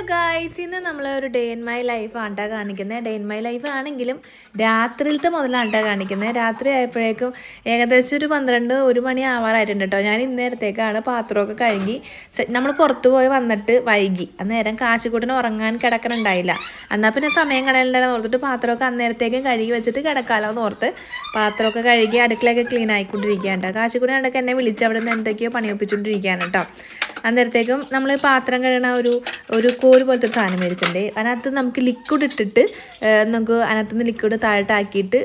Guys, ഇന്ന് നമ്മൾ ഒരു ഡേ ഇൻ മൈ ലൈഫ് ആണ്ടാ കാണിക്കുന്നത്. ഡേ ഇൻ മൈ ലൈഫ് ആണെങ്കിലും രാത്രിയിലത്തെ മുതലാണ്ടാ കാണിക്കുന്നത്. രാത്രി ആയപ്പോഴേക്കും ഏകദേശം ഒരു 12-1 മണി ആവാറായിട്ടുണ്ട് കേട്ടോ. ഞാൻ ഇന്നേരത്തേക്കാണ് പാത്രമൊക്കെ കഴുകി നമ്മൾ പുറത്ത് പോയി വന്നിട്ട് വൈകി. അന്നേരം കാശിക്കൂട്ടിന് ഉറങ്ങാൻ കിടക്കണുണ്ടായില്ല. എന്നാൽ പിന്നെ സമയം കളയണ്ടെന്ന് ഓർത്തിട്ട് പാത്രമൊക്കെ അന്നേരത്തേക്കും കഴുകി വെച്ചിട്ട് കിടക്കാമല്ലോ എന്ന് ഓർത്ത് പാത്രമൊക്കെ കഴുകി അടുക്കളയൊക്കെ ക്ലീൻ ആയിക്കൊണ്ടിരിക്കുകയാണ് കേട്ടോ. കാശിക്കൂടി കണ്ടൊക്കെ എന്നെ വിളിച്ച് അവിടെ നിന്ന് എന്തൊക്കെയോ പണിയൊപ്പിച്ചുകൊണ്ടിരിക്കുകയാണ് കേട്ടോ. അന്നേരത്തേക്കും നമ്മൾ പാത്രം കഴുകണ ഒരു കോല് പോലത്തെ ഒരു സാധനം മേടിച്ചിട്ടുണ്ട്. അതിനകത്ത് നമുക്ക് ലിക്വിഡ് ഇട്ടിട്ട് നമുക്ക് അതിനകത്തുനിന്ന് ലിക്വിഡ് താഴോട്ടാക്കിയിട്ട്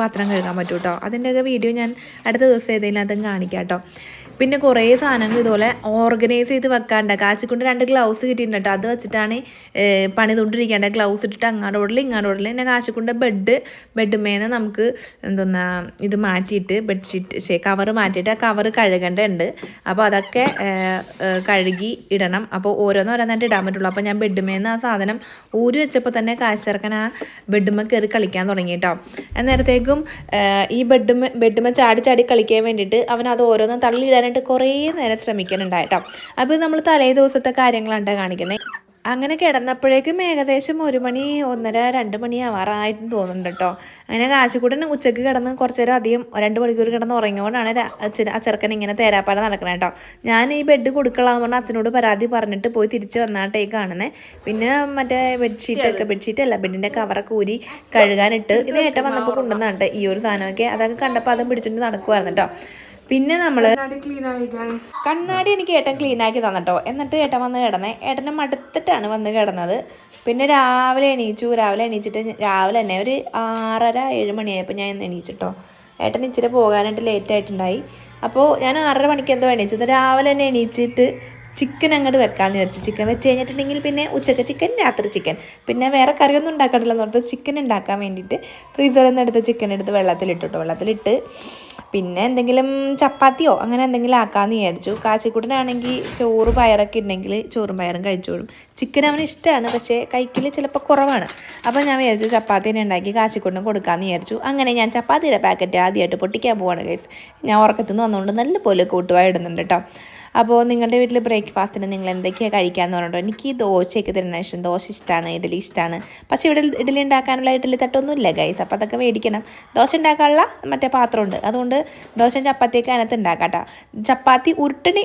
പാത്രം കഴുകാൻ പറ്റും കേട്ടോ. അതിൻ്റെയൊക്കെ വീഡിയോ ഞാൻ അടുത്ത ദിവസം ഏതെങ്കിലും അതും കാണിക്കാം കേട്ടോ. പിന്നെ കുറേ സാധനങ്ങൾ ഇതുപോലെ ഓർഗനൈസ് ചെയ്ത് വെക്കാണ്ട്. കാശിക്കൊണ്ട് 2 ഗ്ലൗസ് കിട്ടിയിട്ടുണ്ട് കേട്ടോ. അത് വെച്ചിട്ടാണ് പണി തൊണ്ടിരിക്കേണ്ടത്. ഗ്ലൗസ് ഇട്ടിട്ട് അങ്ങാടോടിൽ ഇങ്ങാടോടിൽ. പിന്നെ കാശിക്കൊണ്ട് ബെഡ്മേന്ന് നമുക്ക് എന്തോന്നാ ഇത് മാറ്റിയിട്ട് ബെഡ്ഷീറ്റ് കവർ മാറ്റിയിട്ട് ആ കവർ കഴുകേണ്ടതുണ്ട്. അപ്പോൾ അതൊക്കെ കഴുകി ഇടണം. അപ്പോൾ ഓരോന്നോരോന്നായിട്ട് ഇടാൻ പറ്റുള്ളൂ. അപ്പോൾ ഞാൻ ബെഡ്മേന്ന് ആ സാധനം ഊരി വെച്ചപ്പോൾ തന്നെ കാശിറക്കൻ ആ ബെഡ്മ കയറി കളിക്കാൻ തുടങ്ങി കേട്ടോ. അന്നേരത്തേക്കും ഈ ബെഡ്മ ചാടി ചാടി കളിക്കാൻ വേണ്ടിയിട്ട് അവൻ അത് ഓരോന്നും തള്ളിയിടാൻ കുറേ നേരം ശ്രമിക്കുന്നുണ്ടായിട്ടോ. അപ്പോൾ നമ്മൾ തലേ ദിവസത്തെ കാര്യങ്ങളാണ് കാണിക്കുന്നത്. അങ്ങനെ കിടന്നപ്പോഴേക്കും ഏകദേശം 1 മണി 1:30-2 മണി ആവാറായിട്ടും തോന്നുന്നുണ്ട് കേട്ടോ. അങ്ങനെ കാശിക്കൂടൻ ഉച്ചയ്ക്ക് കിടന്ന് കുറച്ച് നേരം അധികം 2 മണിക്കൂർ കിടന്ന് ഉറങ്ങിയോണ്ടാണ് ആ ചെറുക്കൻ ഇങ്ങനെ തേരാപ്പാട നടക്കണം കേട്ടോ. ഞാൻ ഈ ബെഡ് കൊടുക്കലാന്ന് പറഞ്ഞാൽ അച്ഛനോട് പരാതി പറഞ്ഞിട്ട് പോയി തിരിച്ച് വന്നാട്ടേക്ക് കാണുന്നത്. പിന്നെ മറ്റേ ബെഡ്ഷീറ്റല്ല ബെഡിൻ്റെ കവറൊക്കെ ഊരി കഴുകാനിട്ട് ഇത് ഏട്ടൻ വന്നപ്പോൾ കൊണ്ടുവന്നാട്ടെ ഈ ഒരു സാധനമൊക്കെ. അതൊക്കെ കണ്ടപ്പോൾ അതും പിടിച്ചിട്ട് നടക്കുമായിരുന്നു കേട്ടോ. പിന്നെ നമ്മൾ കണ്ണാടി എനിക്ക് ഏട്ടൻ ക്ലീൻ ആക്കി തന്നിട്ടോ. എന്നിട്ട് ഏട്ടൻ വന്ന് കിടന്നേ. ഏട്ടനെ മടുത്തിട്ടാണ് വന്ന് കിടന്നത്. പിന്നെ രാവിലെ എണീച്ചിട്ട് രാവിലെ തന്നെ ഒരു 6:30-7 മണിയായപ്പോൾ ഞാൻ ഇന്ന് എണീച്ചിട്ടോ. ഏട്ടൻ ഇച്ചിരി പോകാനായിട്ട് ലേറ്റ് ആയിട്ടുണ്ടായി. അപ്പോൾ ഞാൻ 6:30 മണിക്ക് എന്തോ എണീച്ചത്. രാവിലെ തന്നെ എണീച്ചിട്ട് ചിക്കൻ അങ്ങോട്ട് വെക്കാമെന്ന് വിചാരിച്ചു. ചിക്കൻ വെച്ച് കഴിഞ്ഞിട്ടുണ്ടെങ്കിൽ പിന്നെ ഉച്ചക്ക് ചിക്കൻ, രാത്രി ചിക്കൻ, പിന്നെ വേറെ കറിയൊന്നും ഉണ്ടാക്കണ്ടല്ലോ എന്ന് ഓർത്ത് ചിക്കൻ ഉണ്ടാക്കാൻ വേണ്ടിയിട്ട് ഫ്രീസറിൽ നിന്ന് എടുത്ത് ചിക്കൻ എടുത്ത് വെള്ളത്തിലിട്ട് പിന്നെ എന്തെങ്കിലും ചപ്പാത്തിയോ അങ്ങനെ എന്തെങ്കിലും ആക്കാമെന്ന് വിചാരിച്ചു. കാശിക്കൂട്ടനാണെങ്കിൽ ചോറ് പയറൊക്കെ ഉണ്ടെങ്കിൽ ചോറും പയറും കഴിച്ചോളും. ചിക്കൻ അവന് ഇഷ്ടമാണ്, പക്ഷേ കഴിക്കൽ ചിലപ്പോൾ കുറവാണ്. അപ്പോൾ ഞാൻ വിചാരിച്ചു ചപ്പാത്തി തന്നെ ഉണ്ടാക്കി കാശിക്കൂട്ടിന് കൊടുക്കാമെന്ന് വിചാരിച്ചു. അങ്ങനെ ഞാൻ ചപ്പാത്തിയുടെ പാക്കറ്റ് ആദ്യമായിട്ട് പൊട്ടിക്കാൻ പോവാണ് ഗൈസ്. ഞാൻ ഉറക്കത്തിൽ നിന്ന് വന്നുകൊണ്ട് നല്ലപോലെ കൂട്ടുവായി ഇടുന്നുണ്ട് കേട്ടോ. അപ്പോൾ നിങ്ങളുടെ വീട്ടിൽ ബ്രേക്ക്ഫാസ്റ്റിന് നിങ്ങൾ എന്തൊക്കെയാണ് കഴിക്കാമെന്ന് പറഞ്ഞിട്ടോ. എനിക്ക് ദോശയൊക്കെ തരുന്ന ഇഷ്ടം. ദോശ ഇഷ്ടമാണ്, ഇഡ്ഡലി ഇഷ്ടമാണ്. പക്ഷേ ഇവിടെ ഇഡ്ഡലി ഉണ്ടാക്കാനുള്ള ഇഡ്ഡലി തട്ടൊന്നുമില്ല ഗൈസ്. അപ്പോൾ അതൊക്കെ മേടിക്കണം. ദോശ ഉണ്ടാക്കാനുള്ള മറ്റേ പാത്രമുണ്ട്, അതുകൊണ്ട് ദോശയും ചപ്പാത്തിയൊക്കെ അതിനകത്ത് ഉണ്ടാക്കാം കേട്ടോ. ചപ്പാത്തി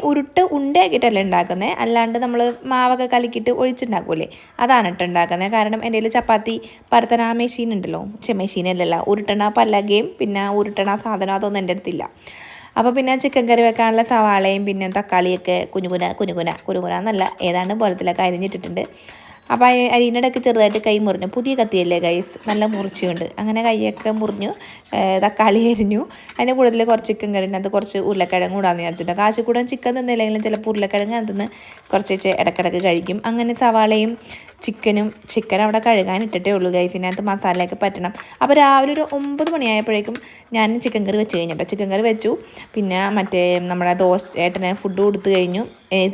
ഉരുട്ട് ഉണ്ടയാക്കിയിട്ടല്ല ഉണ്ടാക്കുന്നത്, അല്ലാണ്ട് നമ്മൾ മാവൊക്കെ കലക്കിയിട്ട് ഒഴിച്ചുണ്ടാക്കൂലേ, അതാണ് കേട്ടോ ഉണ്ടാക്കുന്നത്. കാരണം എൻ്റെ കയ്യിൽ ചപ്പാത്തി പരത്തണ മെഷീൻ ഉണ്ടല്ലോ, മെഷീനല്ലല്ലോ, ഉരുട്ടണ പലകയും പിന്നെ ഉരുട്ടണ സാധനം അതൊന്നും എൻ്റെ അടുത്തില്ല. അപ്പോൾ പിന്നെ ചിക്കൻ കറി വെക്കാനുള്ള സവാളയും പിന്നെ തക്കാളിയൊക്കെ കുനുകുന എന്നല്ല ഏതാണ്ട് പോലത്തിലൊക്കെ അരിഞ്ഞിട്ടിട്ടുണ്ട്. അപ്പോൾ അരിയിനിടയ്ക്ക് ചെറുതായിട്ട് കൈ മുറിഞ്ഞു. പുതിയ കത്തിയല്ലേ ഗൈസ്, നല്ല മുറിച്ചുകൊണ്ട് അങ്ങനെ കൈയൊക്കെ മുറിഞ്ഞു. തക്കാളി അരിഞ്ഞു. അതിൻ്റെ കൂടുതൽ കുറച്ച് ചിക്കൻ കറിന് അത് കുറച്ച് ഉരുളക്കിഴങ്ങ് കൂടാന്ന് വിചാരിച്ചിട്ടുണ്ട്. കാശിക്കൂടാൻ ചിക്കൻ തിന്നില്ലെങ്കിലും ചിലപ്പോൾ ഉരുളക്കിഴങ്ങ് അതിന് കുറച്ച് ഇടയ്ക്കിടയ്ക്ക് കഴിക്കും. അങ്ങനെ സവാളയും ചിക്കൻ അവിടെ കഴുകാൻ ഇട്ടിട്ടേ ഉള്ളൂ ഗൈസ്. ഇതിനകത്ത് മസാലയൊക്കെ പറ്റണം. അപ്പോൾ രാവിലെ ഒരു 9 മണിയായപ്പോഴേക്കും ഞാൻ ചിക്കൻ കറി വെച്ച് കഴിഞ്ഞിട്ടോ. ചിക്കൻ കറി വെച്ചു. പിന്നെ മറ്റേ നമ്മുടെ ഏട്ടന് ഫുഡ് കൊടുത്തു കഴിഞ്ഞു.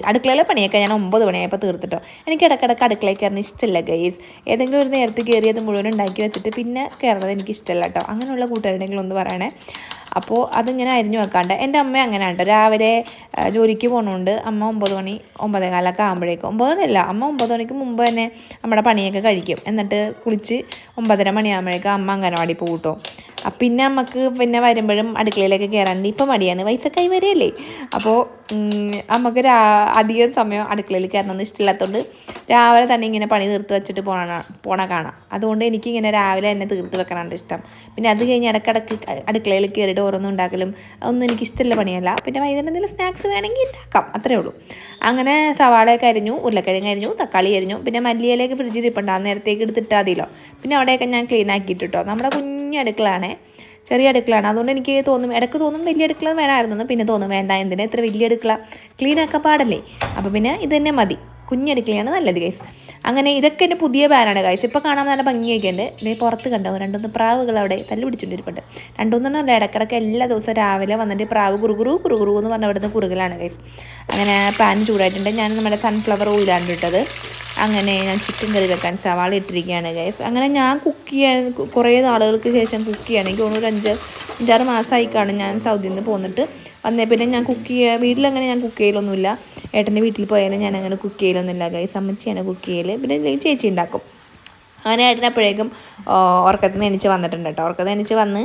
അടുക്കളയിലെ പണിയൊക്കെ ഞാൻ 9 മണിയായപ്പോൾ തീർത്തിട്ടോ. എനിക്ക് ഇടയ്ക്കിടയ്ക്ക് അടുക്കളയിൽ കയറുന്ന ഇഷ്ടമല്ല ഗൈസ്. ഏതെങ്കിലും ഒരു നേരത്തെ കയറിയത് മുഴുവൻ ഉണ്ടാക്കി വെച്ചിട്ട് പിന്നെ കയറുന്നത് എനിക്ക് ഇഷ്ടമല്ല കേട്ടോ. അങ്ങനെയുള്ള കൂട്ടുകാരുണ്ടെങ്കിലും ഒന്ന് പറയണേ. അപ്പോൾ അതിങ്ങനെ അരിഞ്ഞു വെക്കാണ്ട്. എൻ്റെ അമ്മ അങ്ങനെ കേട്ടോ. രാവിലെ ജോലിക്ക് പോകുന്നതുകൊണ്ട് അമ്മ 9 മണി 9:15 ആകുമ്പോഴേക്കും, 9 മണിയല്ല, അമ്മ 9 മണിക്ക് മുമ്പ് തന്നെ നമ്മുടെ പണിയൊക്കെ കഴിക്കും. എന്നിട്ട് കുളിച്ച് 9:30 മണിയാകുമ്പോഴേക്കും അമ്മ അംഗനവാടി പോകും കേട്ടോ. പിന്നെ അമ്മക്ക് പിന്നെ വരുമ്പോഴും അടുക്കളയിലേക്ക് കയറാണ്ട് ഇപ്പം മടിയാണ്, വയസ്സൊക്കെ ആയി വരികയല്ലേ. അപ്പോൾ അമ്മക്ക് അധികം സമയം അടുക്കളയിൽ കയറണമെന്ന് ഇഷ്ടമില്ലാത്തതുകൊണ്ട് രാവിലെ തന്നെ ഇങ്ങനെ പണി തീർത്ത് വെച്ചിട്ട് പോണ കാണാം. അതുകൊണ്ട് എനിക്കിങ്ങനെ രാവിലെ തന്നെ തീർത്ത് വെക്കാനാണ് ഇഷ്ടം. പിന്നെ അത് കഴിഞ്ഞ് ഇടയ്ക്കിടയ്ക്ക് അടുക്കളയിൽ കയറിയിട്ട് ഓരോന്നും ഉണ്ടാക്കലും ഒന്നും എനിക്കിഷ്ടമുള്ള പണിയല്ല. പിന്നെ വൈകുന്നേരം എന്തെങ്കിലും സ്നാക്സ് വേണമെങ്കിൽ ഉണ്ടാക്കാം, അത്രേ ഉള്ളൂ. അങ്ങനെ സവാളയൊക്കെ അരിഞ്ഞു, ഉരുളക്കിഴങ്ങ് അരിഞ്ഞു, തക്കാളി അരിഞ്ഞു. പിന്നെ മല്ലിയിലേക്ക് ഫ്രിഡ്ജിൽ ഇരിപ്പുണ്ട്, ആ നേരത്തേക്ക് എടുത്തിട്ടാൽ മതിയല്ലോ. പിന്നെ അവിടെയൊക്കെ ഞാൻ ക്ലീൻ ആക്കിയിട്ടോ. നമ്മുടെ കുഞ്ഞ് അടുക്കളയാണേ, ചെറിയ അടുക്കളയാണ്. അതുകൊണ്ട് എനിക്ക് ഇടയ്ക്ക് തോന്നും വലിയ അടുക്കള വേണമായിരുന്നു. പിന്നെ തോന്നും വേണ്ട, എന്തിനാ ഇത്ര വലിയ അടുക്കള, ക്ലീൻ ആക്കാൻ പാടല്ലേ. അപ്പോൾ പിന്നെ ഇത് തന്നെ മതി, കുഞ്ഞടുക്കളയാണ് നല്ലത് ഗൈസ്. അങ്ങനെ ഇതൊക്കെ എൻ്റെ പുതിയ ബാനാണ് ഗൈസ്. ഇപ്പോൾ കാണാൻ നല്ല ഭംഗിയൊക്കെ ഉണ്ട്. ഇതേ പുറത്ത് കണ്ടോ 2-3 പ്രാവുകൾ അവിടെ തല്ലു പിടിച്ചുകൊണ്ടിരിപ്പുണ്ട്. 2-3 ഇടയ്ക്കിടയ്ക്ക് എല്ലാ ദിവസവും രാവിലെ വന്നിട്ട് പ്രാവ് കുറുകുറു എന്ന് പറഞ്ഞ അവിടുന്ന് കുറുകലാണ് ഗൈസ്. അങ്ങനെ പാൻ ചൂടായിട്ടുണ്ട്. ഞാൻ നമ്മുടെ സൺഫ്ലവർ ഓയിലാണ് ഇട്ടത്. അങ്ങനെ ഞാൻ ചിക്കൻ കറി വെക്കാൻ സവാള ഇട്ടിരിക്കുകയാണ് ഗൈസ്. അങ്ങനെ ഞാൻ കുക്ക് ചെയ്യാൻ കുറേ നാളുകൾക്ക് ശേഷം കുക്ക് ചെയ്യുകയാണ്. എനിക്ക് തോന്നുന്നു ഒരു 5-6 മാസമായിക്കാണ് ഞാൻ സൗദിയിൽ നിന്ന് പോന്നിട്ട് വന്നേ. പിന്നെ ഞാൻ വീട്ടിലങ്ങനെ ഞാൻ കുക്ക് ചെയ്യലൊന്നുമില്ല. ഏട്ടൻ്റെ വീട്ടിൽ പോയാലും ഞാൻ അങ്ങനെ കുക്ക് ചെയ്യലൊന്നുമില്ല ഗൈസ്. അമ്മച്ചിയാണ് കുക്ക് ചെയ്യൽ, പിന്നെ ചേച്ചി ഉണ്ടാക്കും. അങ്ങനെ ഏട്ടനപ്പോഴേക്കും ഉറക്കത്തിൽ നിന്ന് എണീച്ച് വന്നിട്ടുണ്ട് കേട്ടോ. ഉറക്കത്തിൽ എണീച്ച് വന്ന്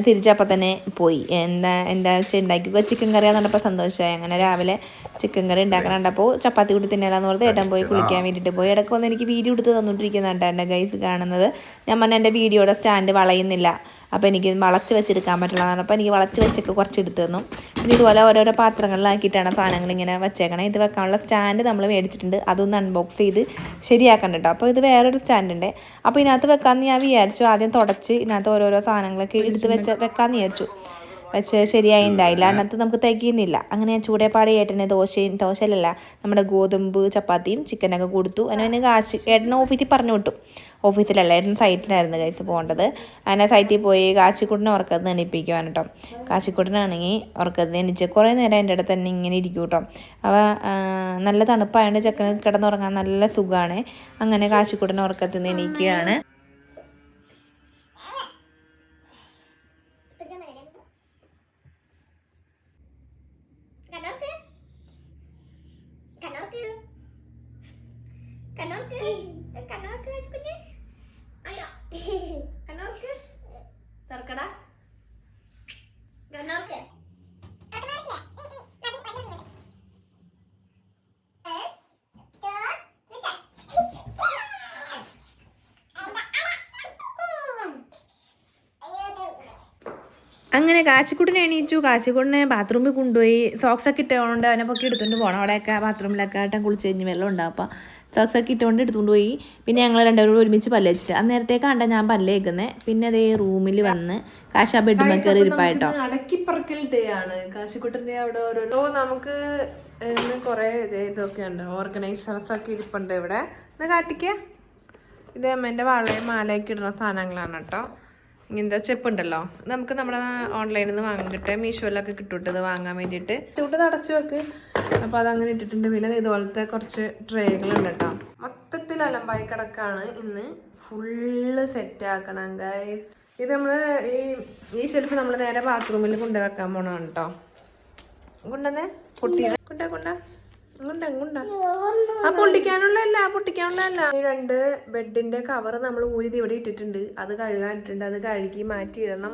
തിരിച്ചപ്പം തന്നെ പോയി. എന്താ വെച്ചാൽ ഉണ്ടാക്കി ചിക്കൻ കറിയാന്ന് പറഞ്ഞപ്പോൾ സന്തോഷമായി. അങ്ങനെ രാവിലെ ചിക്കൻ കറി ഉണ്ടാക്കാനുണ്ടപ്പോൾ ചപ്പാത്തി കൂടി തിന്നാലെന്ന് പറഞ്ഞ് ഏട്ടൻ പോയി കുളിക്കാൻ വേണ്ടിയിട്ട് പോയി. ഇടയ്ക്ക് വന്ന് എനിക്ക് വീഡിയോ എടുത്ത് തന്നുകൊണ്ടിരിക്കുന്നുണ്ട് എൻ്റെ ഗൈസ് കാണുന്നത്. ഞാൻ പറഞ്ഞ എൻ്റെ വീഡിയോയുടെ സ്റ്റാൻഡ് വളയുന്നില്ല, അപ്പോൾ എനിക്ക് വളച്ച് വെച്ചെടുക്കാൻ പറ്റുള്ളതാണ്. അപ്പോൾ എനിക്ക് വളച്ച് വെച്ചൊക്കെ കുറച്ച് എടുത്തു തന്നു. പിന്നെ ഇതുപോലെ ഓരോരോ പാത്രങ്ങളിലാക്കിയിട്ടാണ് സാധനങ്ങൾ ഇങ്ങനെ വെച്ചേക്കണം. ഇത് വെക്കാനുള്ള സ്റ്റാൻഡ് നമ്മൾ മേടിച്ചിട്ടുണ്ട്, അതൊന്ന് അൺബോക്സ് ചെയ്ത് ശരിയാക്കണം കേട്ടോ. അപ്പോൾ ഇത് വേറൊരു സ്റ്റാൻഡുണ്ട്. അപ്പോൾ ഇതിനകത്ത് വെക്കാമെന്ന് ഞാൻ വിചാരിച്ചു. ആദ്യം തുടച്ച് ഇതിനകത്ത് ഓരോരോ സാധനങ്ങളൊക്കെ എടുത്ത് വെക്കാമെന്ന് വിചാരിച്ചു. പക്ഷേ ശരിയായി ഉണ്ടായില്ല. അതിനകത്ത് നമുക്ക് തികയുന്നില്ല. അങ്ങനെ ഞാൻ ചൂടേപ്പാടി ഏട്ടന് ദോശയിലല്ല നമ്മുടെ ഗോതമ്പ് ചപ്പാത്തിയും ചിക്കനൊക്കെ കൊടുത്തു. അങ്ങനെ ഏട്ടനെ ഓഫീസിൽ പറഞ്ഞു വിട്ടു. ഓഫീസിലല്ല, ഏട്ടൻ സൈറ്റിലായിരുന്നു ഗൈസ് പോകേണ്ടത്. അങ്ങനെ സൈറ്റിൽ പോയി കാച്ചിക്കുട്ടിനെ ഉറക്കത്ത് എണീപ്പിക്കുവാൻ കേട്ടോ. കാച്ചിക്കുട്ടനാണെങ്കിൽ ഉറക്കത്ത് എണീച്ച് കുറേ നേരം എൻ്റെ അടുത്ത് തന്നെ ഇങ്ങനെ ഇരിക്കും കേട്ടോ. അപ്പോൾ നല്ല തണുപ്പായതുകൊണ്ട് ചെക്കന് കിടന്നുറങ്ങാൻ നല്ല സുഖമാണ്. അങ്ങനെ കാച്ചിക്കുട്ടനെ ഉറക്കത്ത് നിന്ന് എണീക്കുകയാണ്. അങ്ങനെ കാച്ചിക്കുട്ടിനെ എണീച്ചു. കാച്ചിക്കുട്ടിനെ ബാത്റൂമിൽ കൊണ്ടുപോയി. സോക്സൊക്കെ ഇട്ടുകൊണ്ട് അവനെ പൊക്കി എടുത്തുകൊണ്ട് പോകണം. അവിടെയൊക്കെ ബാത്റൂമിലൊക്കെ ആയിട്ടും കുളിച്ച് കഴിഞ്ഞ് വെള്ളം ഉണ്ടാവും. അപ്പോൾ സോക്സൊക്കെ ഇട്ടുകൊണ്ട് എടുത്തുകൊണ്ട് പോയി. പിന്നെ ഞങ്ങൾ രണ്ടുപേരും ഒരുമിച്ച് പല്ല് വെച്ചിട്ട് അന്നേരത്തേക്കാണ്ട ഞാൻ പല്ല് വെക്കുന്നത്. പിന്നെ അതേ റൂമിൽ വന്ന് കാശ് ആ ബെഡ്മേ കയറി ഇരിപ്പായിട്ടോ. അടക്കിപ്പറക്കൽ ഡേ ആണ് കാശിക്കുട്ടൻ്റെ അവിടെ ഓരോ നമുക്ക് കുറേ ഇതൊക്കെ ഉണ്ട്. ഓർഗനൈസേഴ്സൊക്കെ ഇരിപ്പുണ്ട് ഇവിടെ. ഇത് കാട്ടിക്ക, ഇത് അമ്മേൻ്റെ വളയും മാലയൊക്കെ ഇടുന്ന സാധനങ്ങളാണ് കേട്ടോ. ഇങ്ങനത്തെ ചെപ്പുണ്ടല്ലോ, നമുക്ക് നമ്മുടെ ഓൺലൈനിൽ നിന്ന് വാങ്ങാൻ കിട്ടുക, മീഷോയിലൊക്കെ കിട്ടും ഇത് വാങ്ങാൻ വേണ്ടിയിട്ട്. ചൂട് തടച്ചു വെക്ക്. അപ്പോൾ അതങ്ങനെ ഇട്ടിട്ടുണ്ട്. പിന്നെ ഇതുപോലത്തെ കുറച്ച് ട്രേകളുണ്ട് കേട്ടോ. മൊത്തത്തിൽ അലമ്പായി കിടക്കാണ്. ഇന്ന് ഫുള്ള് സെറ്റാക്കണം ഗൈസ്. ഇത് നമ്മൾ ഈ ഷെൽഫ് നമ്മൾ നേരെ ബാത്റൂമിൽ കൊണ്ടുവെക്കാൻ പോകണം കേട്ടോ. കൊണ്ടുവന്നേ കൊണ്ട ആ പൊട്ടിക്കാനുള്ളതല്ല. ഈ 2 ബെഡിന്റെ കവർ നമ്മൾ ഊരി ഇവിടെ ഇട്ടിട്ടുണ്ട്. അത് കഴുകാനിട്ടുണ്ട്. അത് കഴുകി മാറ്റി ഇടണം.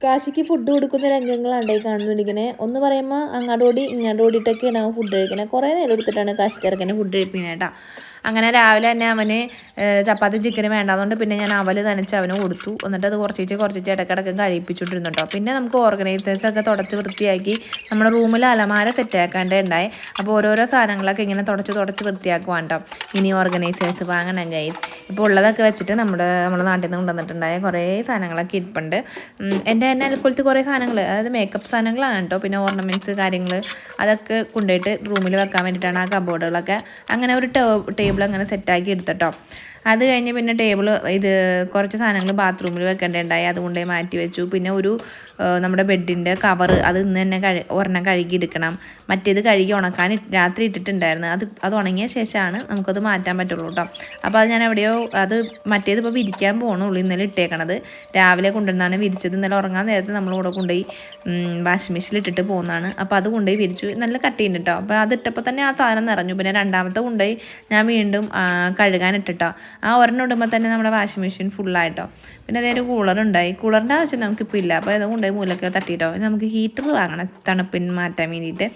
കാശിക്ക് ഫുഡ് കൊടുക്കുന്ന രംഗങ്ങളാണ് ഈ കാണുന്നിരിക്കണേ. ഒന്ന് പറയുമ്പോൾ അങ്ങാടോടി ഇങ്ങാടോടിയിട്ടൊക്കെയാണ് അവൻ ഫുഡ് കഴിക്കണത്. കുറേ നേരം എടുത്തിട്ടാണ് കാശിക്ക് ഇറക്കണേ ഫുഡ് കഴിപ്പിക്കാനായിട്ടാ. അങ്ങനെ രാവിലെ തന്നെ അവന് ചപ്പാത്തി ചിക്കന് വേണ്ടാതുകൊണ്ട് പിന്നെ ഞാൻ അവല് നനച്ച് അവന് കൊടുത്തു. എന്നിട്ട് അത് കുറച്ച് ഇടക്കിടക്ക് കഴിപ്പിച്ചുകൊണ്ടിരുന്നു കേട്ടോ. പിന്നെ നമുക്ക് ഓർഗനൈസേഴ്സൊക്കെ തുടച്ച് വൃത്തിയാക്കി നമ്മുടെ റൂമിൽ അലമാര സെറ്റാക്കാണ്ടേ ഉണ്ടായി. അപ്പോൾ ഓരോരോ സാധനങ്ങളൊക്കെ ഇങ്ങനെ തുടച്ച് വൃത്തിയാക്കുവാൻ കേട്ടോ. ഇനി ഓർഗനൈസേഴ്സ് വാങ്ങണം ഗൈസ്. ഇപ്പോൾ ഉള്ളതൊക്കെ വെച്ചിട്ട് നമ്മുടെ നാട്ടിൽ നിന്ന് കൊണ്ടുവന്നിട്ടുണ്ടായ കുറേ സാധനങ്ങളൊക്കെ ഇരിപ്പുണ്ട്. എൻ്റെ തന്നെ അതുപോലത്തെ കുറേ സാധനങ്ങൾ, അതായത് മേക്കപ്പ് സാധനങ്ങളാണ് കേട്ടോ. പിന്നെ ഓർണമെൻറ്റ്സ് കാര്യങ്ങൾ അതൊക്കെ കൊണ്ടുപോയിട്ട് റൂമിൽ വെക്കാൻ വേണ്ടിയിട്ടാണ് ആ കബോർഡുകളൊക്കെ. അങ്ങനെ ഒരു ടേബിൾ അങ്ങനെ സെറ്റാക്കി എടുത്തിട്ടോ. അത് കഴിഞ്ഞ് പിന്നെ കുറച്ച് സാധനങ്ങൾ ബാത്റൂമിൽ വെക്കേണ്ടതുണ്ടായി. അതുകൊണ്ടേ മാറ്റി വെച്ചു. പിന്നെ നമ്മുടെ ബെഡിൻ്റെ കവർ അത് ഇന്ന് തന്നെ ഒരെണ്ണം കഴുകിയെടുക്കണം. മറ്റേത് കഴുകി ഉണക്കാൻ രാത്രി ഇട്ടിട്ടുണ്ടായിരുന്നു. അത് ഉണങ്ങിയ ശേഷമാണ് നമുക്കത് മാറ്റാൻ പറ്റുള്ളൂ കേട്ടോ. അപ്പോൾ അത് ഞാൻ മറ്റേത് ഇപ്പോൾ വിരിക്കാൻ പോകണുള്ളൂ. ഇന്നലെ ഇട്ടേക്കണത് രാവിലെ കൊണ്ടുവന്നാണ് വിരിച്ചത്. ഇന്നലെ ഉറങ്ങാൻ നേരത്തെ നമ്മളിവിടെ കൊണ്ടുപോയി വാഷിംഗ് മെഷീനിൽ ഇട്ടിട്ട് പോകുന്നതാണ്. അപ്പോൾ അത് കൊണ്ടുപോയി വിരിച്ചു. നല്ല കട്ടിയുണ്ട് കേട്ടോ. അപ്പോൾ അതിട്ടപ്പോൾ തന്നെ ആ സാധനം നിറഞ്ഞു. പിന്നെ രണ്ടാമത്തെ കൊണ്ടുപോയി ഞാൻ വീണ്ടും കഴുകാൻ ഇട്ടിട്ടോ. ആ ഒരെണ്ണം ഇടുമ്പോൾ തന്നെ നമ്മുടെ വാഷിംഗ് മെഷീൻ ഫുള്ളായിട്ടോ. പിന്നെ അതൊരു കൂളറുണ്ടായി. കൂളറിൻ്റെ ആവശ്യം നമുക്കിപ്പോൾ ഇല്ല. അപ്പോൾ അത് കൊണ്ടുപോയി മൂലൊക്കെ തട്ടിയിട്ടോ. നമുക്ക് ഹീറ്റർ വാങ്ങണം തണുപ്പിന് മാറ്റാൻ വേണ്ടിയിട്ട്.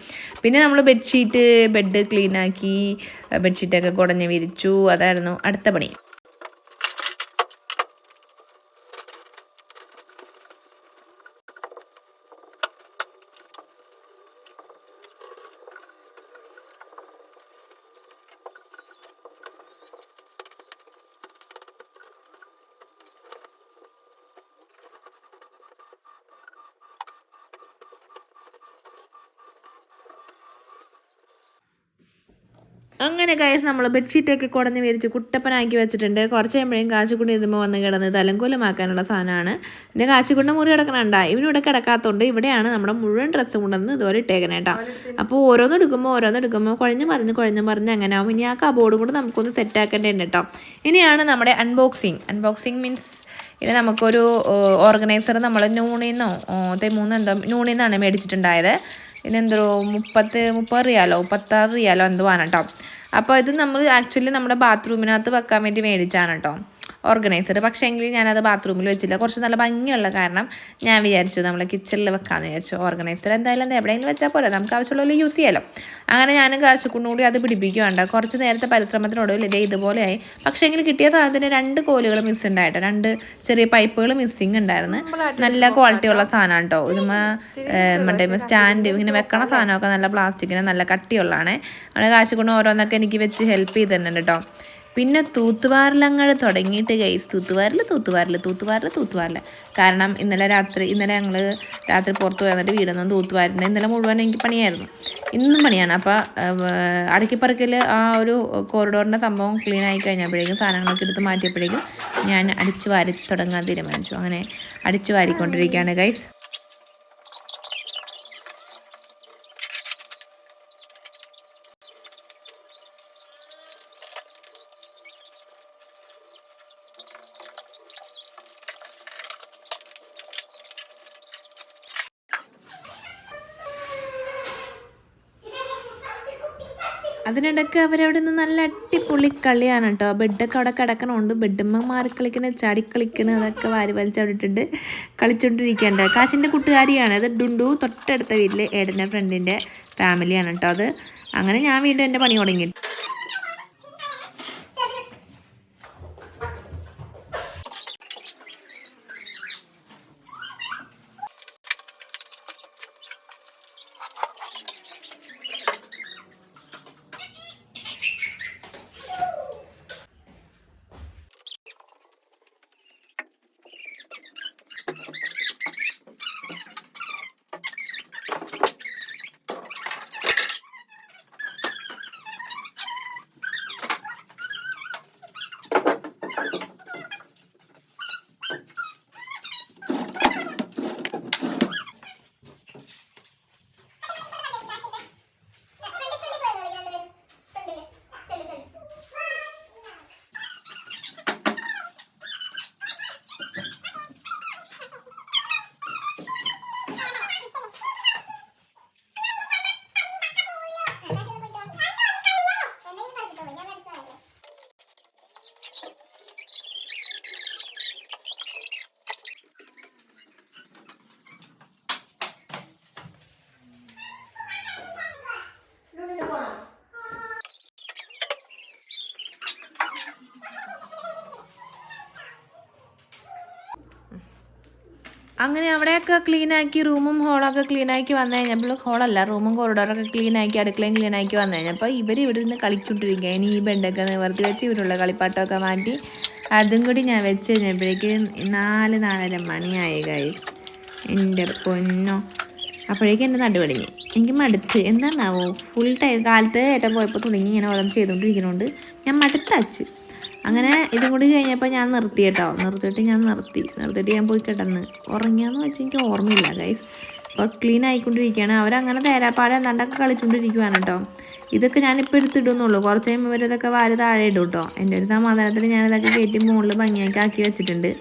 പിന്നെ നമ്മൾ ബെഡ് ക്ലീനാക്കി ബെഡ്ഷീറ്റൊക്കെ കുടഞ്ഞ് വിരിച്ചു. അതായിരുന്നു അടുത്ത പണി. അങ്ങനെ ഗൈസ് നമ്മൾ ബെഡ്ഷീറ്റൊക്കെ കുടഞ്ഞ് വിരിച്ച് കുട്ടപ്പനാക്കി വെച്ചിട്ടുണ്ട്. കുറച്ച് കഴിയുമ്പോഴേക്കും കാശിക്കുട്ടി ഇതുമ്പോൾ വന്ന് കിടന്ന് തലങ്കൂലമാക്കാനുള്ള സാധനമാണ്. പിന്നെ കാശിക്കുട്ടിൻ്റെ മുറി കിടക്കണുണ്ടാ. ഇവനിവിടെ കിടക്കാത്തതുകൊണ്ട് ഇവിടെയാണ് നമ്മുടെ മുഴുവൻ ഡ്രസ്സ് കൊണ്ടുവന്ന് ഇതുപോലെ ഇട്ടേക്കണേട്ടാ. അപ്പോൾ ഓരോന്ന് എടുക്കുമ്പോൾ കുഴഞ്ഞ് മറിഞ്ഞ് അങ്ങനെ ആവും. ഇനി ആ കബോർഡും കൂടെ നമുക്കൊന്ന് സെറ്റാക്കേണ്ടതുണ്ട് കേട്ടോ. ഇനിയാണ് നമ്മുടെ അൺബോക്സിങ് മീൻസ് പിന്നെ നമുക്കൊരു ഓർഗനൈസർ നമ്മൾ നൂണിന്നോ തെമ്മൂന്ന് എന്തോ നൂണിന്നാണ് മേടിച്ചിട്ടുണ്ടായത്. ഇതിനെന്തോ 30 റിയാലോ 36 റിയാലോ എന്തോ ആണ് കേട്ടോ. അപ്പോൾ ഇത് നമ്മൾ ആക്ച്വലി നമ്മുടെ ബാത്റൂമിനകത്ത് വെക്കാൻ വേണ്ടി മേടിച്ചാണ് കേട്ടോ ഓർഗനൈസർ. പക്ഷേ എങ്കിൽ ഞാനത് ബാത്റൂമിൽ വെച്ചില്ല. കുറച്ച് നല്ല ഭംഗിയുള്ള കാരണം ഞാൻ വിചാരിച്ചു നമ്മൾ കിച്ചണിൽ വെക്കാമെന്ന് വിചാരിച്ചു. ഓർഗനൈസർ എന്തായാലും എവിടെയെങ്കിലും വെച്ചാൽ പോലെ നമുക്ക് ആവശ്യമുള്ള യൂസ് ചെയ്യാമല്ലോ. അങ്ങനെ ഞാൻ കാശുകൊണ്ടുകൂടി അത് പിടിപ്പിക്കുകയുണ്ട്. കുറച്ച് നേരത്തെ പരിശ്രമത്തിനൊടുവിൽ ഇതേ ഇതുപോലെയായി. പക്ഷേ എങ്കിൽ കിട്ടിയ സാധനത്തിന് 2 കോലുകൾ മിസ് ഉണ്ടായിട്ടോ, 2 ചെറിയ പൈപ്പുകൾ മിസ്സിങ് ഉണ്ടായിരുന്നു. നല്ല ക്വാളിറ്റിയുള്ള സാധനമാണ് കേട്ടോ. മറ്റേ സ്റ്റാൻഡ് ഇങ്ങനെ വെക്കണ സാധനമൊക്കെ നല്ല പ്ലാസ്റ്റിക്കിന് നല്ല കട്ടിയുള്ളതാണ്. അങ്ങനെ കാശുകൊണ്ട് ഓരോന്നൊക്കെ എനിക്ക് വെച്ച് ഹെൽപ്പ് ചെയ്ത് തന്നെ കേട്ടോ. പിന്നെ തൂത്തുവാരലങ്ങൾ തുടങ്ങിയിട്ട് ഗൈസ്, തൂത്തുവാരൽ. കാരണം ഇന്നലെ ഞങ്ങൾ രാത്രി പുറത്ത് പോയി വന്നിട്ട് വീടൊന്നും തൂത്തുവാരുന്നത് ഇന്നലെ മുഴുവൻ എനിക്ക് പണിയായിരുന്നു. ഇന്നും പണിയാണ്. അപ്പോൾ അടുക്കിപ്പറക്കിൽ ആ ഒരു കോറിഡോറിൻ്റെ സംഭവം ക്ലീൻ ആയി കഴിഞ്ഞപ്പോഴേക്കും സാധനങ്ങളൊക്കെ എടുത്ത് മാറ്റിയപ്പോഴേക്കും ഞാൻ അടിച്ചു വാരി തുടങ്ങാൻ തീരുമാനിച്ചു. അങ്ങനെ അടിച്ചു വാരിക്കൊണ്ടിരിക്കുകയാണ് ഗൈസ്. അതിനിടയ്ക്ക് അവരവിടെ നിന്ന് നല്ല അടിപൊളി കളിയാണ് കേട്ടോ. ബെഡൊക്കെ അവിടെ കിടക്കണമുണ്ട്. ബെഡുമ്മ മാറി കളിക്കണ, ചാടി കളിക്കണ, അതൊക്കെ വാരി വലിച്ചവിട്ടിട്ടുണ്ട് കളിച്ചുകൊണ്ടിരിക്കേണ്ട. കാശിൻ്റെ കൂട്ടുകാരിയാണ് അത്. ഡുണ്ടു തൊട്ടടുത്ത വീട്ടിൽ ഏടൻ്റെ ഫ്രണ്ടിൻ്റെ ഫാമിലിയാണ് കേട്ടോ അത്. അങ്ങനെ ഞാൻ വീണ്ടും എൻ്റെ പണി തുടങ്ങി. അങ്ങനെ അവിടെയൊക്കെ ക്ലീനാക്കി റൂമും ഹോളൊക്കെ ക്ലീനാക്കി വന്നു കഴിഞ്ഞപ്പോൾ, ഹോളല്ല റൂമും കോറിഡോറൊക്കെ ക്ലീനാക്കി അടുക്കളയും ക്ലീനാക്കി വന്നു കഴിഞ്ഞപ്പോൾ ഇവർ ഇവിടെ നിന്ന് കളിച്ചുകൊണ്ടിരിക്കുക. ഇനി ഈ ബെഡൊക്കെ നിവർത്തി വെച്ച് ഇവരുള്ള കളിപ്പാട്ടമൊക്കെ മാറ്റി അതും കൂടി ഞാൻ വെച്ച് കഴിഞ്ഞപ്പോഴേക്ക് 4-4:30 മണിയായി ഗൈസ്. എൻ്റെ പൊന്നോ, അപ്പോഴേക്കും എൻ്റെ നടുവടിഞ്ഞ്. എനിക്ക് മടുത്ത് എന്താണാവോ. ഫുൾ ടൈം കാലത്ത് ഏട്ടൻ പോയപ്പോൾ തുടങ്ങി ഇങ്ങനെ ഓരോന്ന് ചെയ്തുകൊണ്ടിരിക്കുന്നതുകൊണ്ട് ഞാൻ മടുത്തച്ച്. അങ്ങനെ ഇതും കൂടി കഴിഞ്ഞപ്പോൾ ഞാൻ നിർത്തി കേട്ടോ. നിർത്തിയിട്ട് ഞാൻ പോയി കിടന്ന് ഉറങ്ങിയാന്ന് വെച്ചാൽ എനിക്ക് ഓർമ്മയില്ല ഗൈസ്. അപ്പോൾ ക്ലീൻ ആയിക്കൊണ്ടിരിക്കുകയാണ്. അവരങ്ങനെ തേരാപ്പാടെ എന്താണ്ടൊക്കെ കളിച്ചുകൊണ്ടിരിക്കുകയാണ് കേട്ടോ. ഇതൊക്കെ ഞാനിപ്പോൾ എടുത്തിടുന്നുള്ളൂ. കുറച്ച് കഴിയുമ്പോൾ ഇവരിതൊക്കെ വാരി താഴെ ഇടും കേട്ടോ. എൻ്റെ ഒരു സമാധാനത്തിൽ ഞാനിതൊക്കെ കയറ്റി മുകളിൽ ഭംഗിയാക്കി ആക്കി വെച്ചിട്ടുണ്ട്.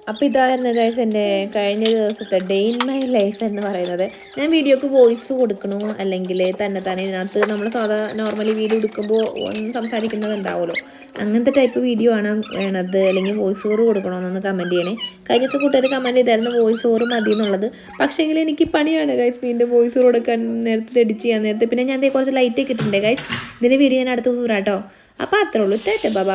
അപ്പോൾ ഇതായിരുന്നു ഗൈസ് എൻ്റെ കഴിഞ്ഞ ദിവസത്തെ ഡേ ഇൻ മൈ ലൈഫ് എന്ന് പറയുന്നത്. ഞാൻ വീഡിയോക്ക് വോയിസ് കൊടുക്കണോ അല്ലെങ്കിൽ തന്നെ ഇതിനകത്ത് നമ്മൾ സാധാ നോർമലി വീഡിയോ എടുക്കുമ്പോൾ ഒന്ന് സംസാരിക്കുന്നതുണ്ടാവുമല്ലോ, അങ്ങനത്തെ ടൈപ്പ് വീഡിയോ ആണ് വേണത് അല്ലെങ്കിൽ വോയിസ് ഓവർ കൊടുക്കണമെന്നൊന്ന് കമൻറ്റ് ചെയ്യണേ. കഴിഞ്ഞ ദിവസം കൂട്ടുകാർ കമൻറ്റ് ചെയ്തായിരുന്നു വോയിസ് ഓവർ മതി എന്നുള്ളത്. പക്ഷേങ്കിൽ എനിക്ക് പണിയാണ് ഗൈസ് വീണ്ടും വോയിസ് ഓവർ കൊടുക്കാൻ, നേരത്തെ എഡിറ്റ് ചെയ്യാൻ നേരത്തെ. പിന്നെ ഞാൻ കുറച്ച് ലൈറ്റൊക്കെ ഇട്ടിട്ടുണ്ട് ഗൈസ്. ഇതിൻ്റെ വീഡിയോ ഞാൻ അടുത്ത ദിവസം കേട്ടോ. അപ്പോൾ അത്രേ ഉള്ളൂ. ടാറ്റ ബൈ.